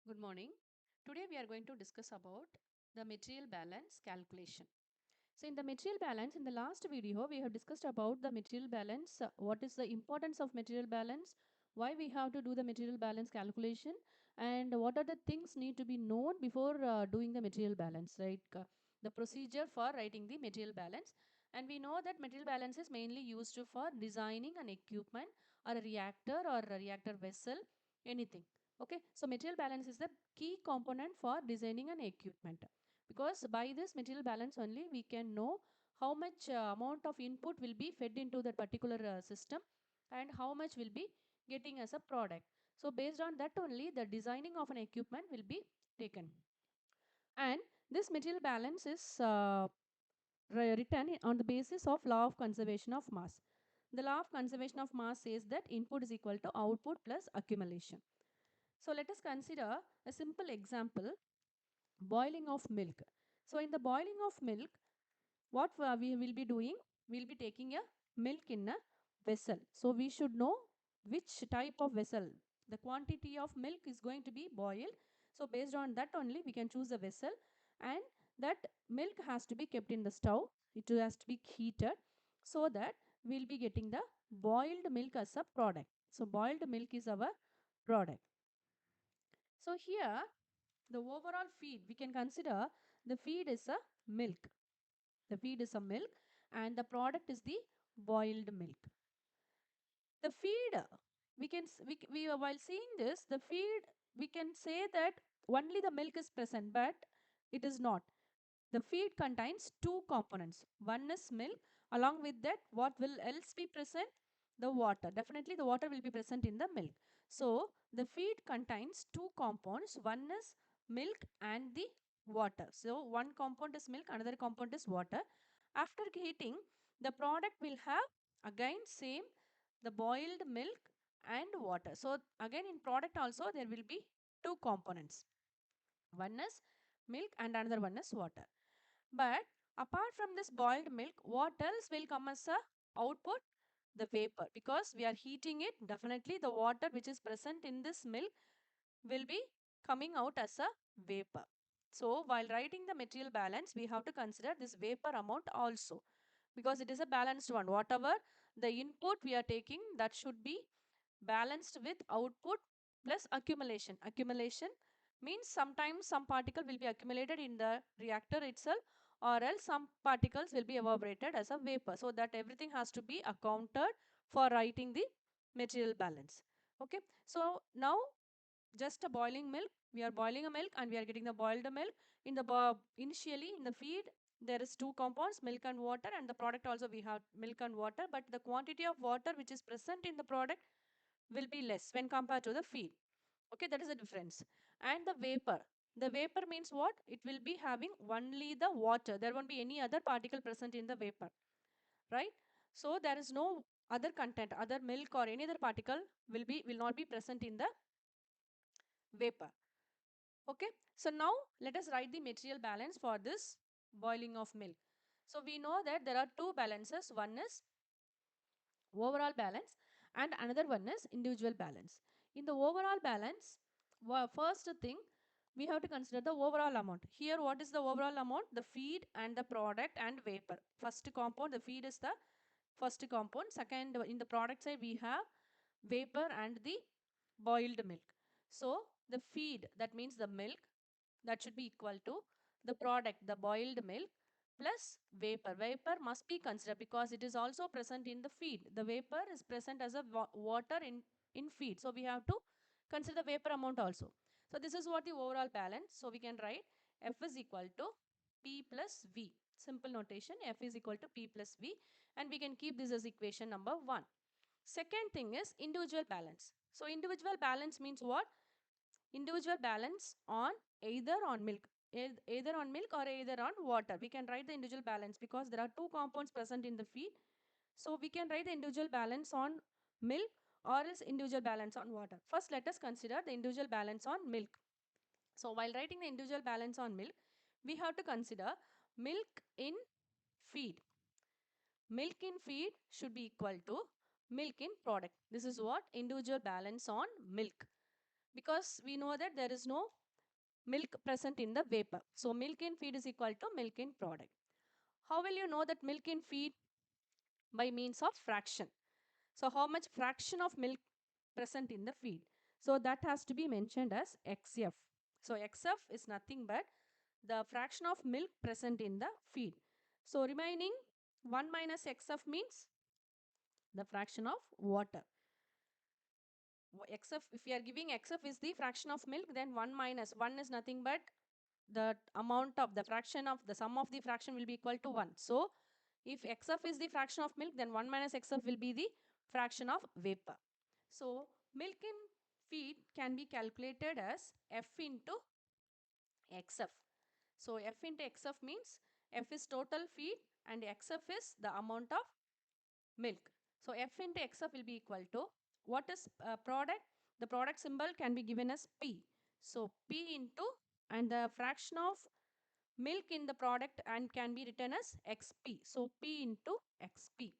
Good morning. Today we are going to discuss about the material balance calculation. So in the material balance, in the last video, we have discussed about the material balance, what is the importance of material balance, why we have to do the material balance calculation, and what are the things need to be known before doing the material balance, right? The procedure for writing the material balance. And we know that material balance is mainly used for designing an equipment or a reactor vessel, anything. Okay, so material balance is the key component for designing an equipment, because by this material balance only we can know how much amount of input will be fed into that particular system and how much will be getting as a product. So based on that only the designing of an equipment will be taken, and this material balance is written on the basis of law of conservation of mass. The law of conservation of mass says that input is equal to output plus accumulation. So let us consider a simple example: boiling of milk. So in the boiling of milk, what we will be doing, we'll be taking a milk in a vessel. So we should know which type of vessel, the quantity of milk is going to be boiled. So based on that only we can choose a vessel, and that milk has to be kept in the stove, it has to be heated, so that we'll be getting the boiled milk as a product. So boiled milk is our product. So here the overall feed, we can consider the feed is a milk. The feed is a milk and the product is the boiled milk. The feed, we can, while seeing this, the feed, we can say that only the milk is present, but it is not. The feed contains two components. One is milk. Along with that, what will else be present? The water. Definitely the water will be present in the milk. So the feed contains two compounds. One is milk and the water. So one compound is milk, another compound is water. After heating, the product will have again same the boiled milk and water. So again in product also there will be two components. One is milk and another one is water. But apart from this boiled milk, what else will come as a output? The vapor. Because we are heating it, definitely the water which is present in this milk will be coming out as a vapor. So while writing the material balance, we have to consider this vapor amount also, because it is a balanced one. Whatever the input we are taking, that should be balanced with output plus accumulation. Accumulation means sometimes some particle will be accumulated in the reactor itself, or else some particles will be evaporated as a vapor. So that everything has to be accounted for writing the material balance. Okay, so now just a boiling milk, we are boiling a milk and we are getting the boiled milk. In the initially in the feed there is two compounds, milk and water, and the product also we have milk and water, but the quantity of water which is present in the product will be less when compared to the feed. Okay, that is the difference. And the vapor, the vapor means what? It will be having only the water, there won't be any other particle present in the vapor, right? So there is no other content, other milk or any other particle will not be present in the vapor. Okay, so now let us write the material balance for this boiling of milk. So we know that there are two balances, one is overall balance and another one is individual balance. In the overall balance, first thing we have to consider the overall amount. Here what is the overall amount? The feed and the product and vapor. First compound, the feed is the first compound. Second, in the product side we have vapor and the boiled milk. So the feed, that means the milk, that should be equal to the product, the boiled milk, plus vapor. Vapor must be considered because it is also present in the feed. The vapor is present as a water in feed. So we have to consider the vapor amount also. So this is what the overall balance. So we can write F is equal to P plus V. Simple notation, F is equal to P plus V, and we can keep this as equation number 1. Second thing is individual balance. So individual balance means what? Individual balance on either on milk, either on milk or either on water. We can write the individual balance because there are two compounds present in the feed. So we can write the individual balance on milk or else individual balance on water. First let us consider the individual balance on milk. So while writing the individual balance on milk, we have to consider milk in feed. Milk in feed should be equal to milk in product. This is what individual balance on milk. because we know that there is no milk present in the vapor. So milk in feed is equal to milk in product. How will you know that milk in feed? By means of fraction. So how much fraction of milk present in the feed? So that has to be mentioned as XF. So XF is nothing but the fraction of milk present in the feed. So remaining 1 minus XF means the fraction of water. XF, if we are giving XF is the fraction of milk, then 1 minus 1 is nothing but the amount of the fraction of the sum of the fraction will be equal to 1. So if XF is the fraction of milk, then 1 minus XF will be the fraction of vapor. So milk in feed can be calculated as F into XF. So F into XF means F is total feed and XF is the amount of milk. So F into XF will be equal to, what is product? The product symbol can be given as P. So P into, and the fraction of milk in the product and can be written as XP. So P into XP.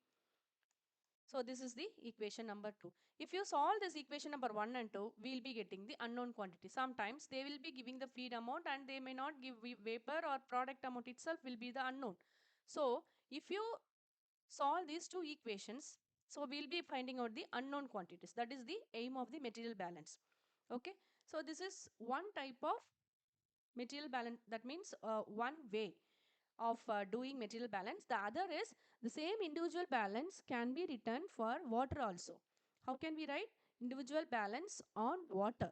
So this is the equation number 2. If you solve this equation number 1 and 2, we will be getting the unknown quantity. Sometimes they will be giving the feed amount and they may not give vapor, or product amount itself will be the unknown. So if you solve these two equations, so we will be finding out the unknown quantities. That is the aim of the material balance. Okay. So this is one type of material balance. That means one way of doing material balance. The other is the same individual balance can be written for water also. How can we write individual balance on water?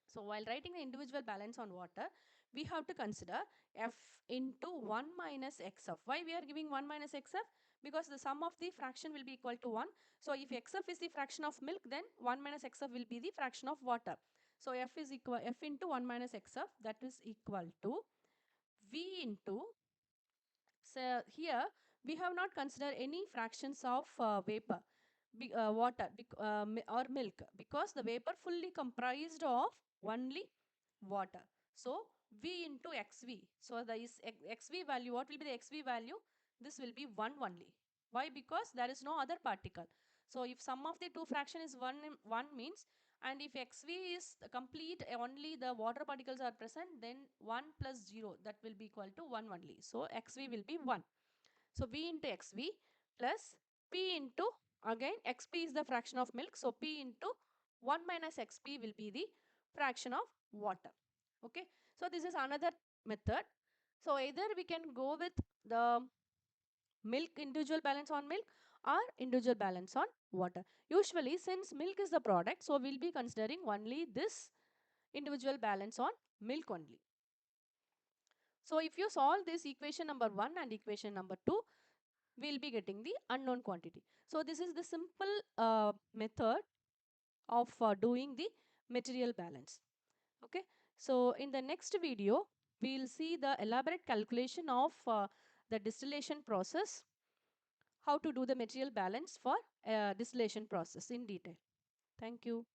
So while writing the individual balance on water, we have to consider F into 1 minus XF. Why we are giving 1 minus XF? Because the sum of the fraction will be equal to 1. So if XF is the fraction of milk, then 1 minus XF will be the fraction of water. So F is equal, F into 1 minus XF, that is equal to V into, so here we have not considered any fractions of vapor, water or milk, because the vapor fully comprised of only water. So V into XV. So the XV value, what will be the XV value? This will be 1 only. Why? Because there is no other particle. So if sum of the two fraction is 1 means, and if XV is complete, only the water particles are present, then 1 plus 0, that will be equal to 1 only. So XV will be 1. So V into XV plus P into, again XP is the fraction of milk. So P into 1 minus XP will be the fraction of water. Okay. So this is another method. So either we can go with the milk, individual balance on milk, or individual balance on water. Usually since milk is the product, so we'll be considering only this individual balance on milk only. So if you solve this equation number 1 and equation number 2, we'll be getting the unknown quantity. So this is the simple method of doing the material balance. Okay. So in the next video, we'll see the elaborate calculation of the distillation process, how to do the material balance for distillation process in detail. Thank you.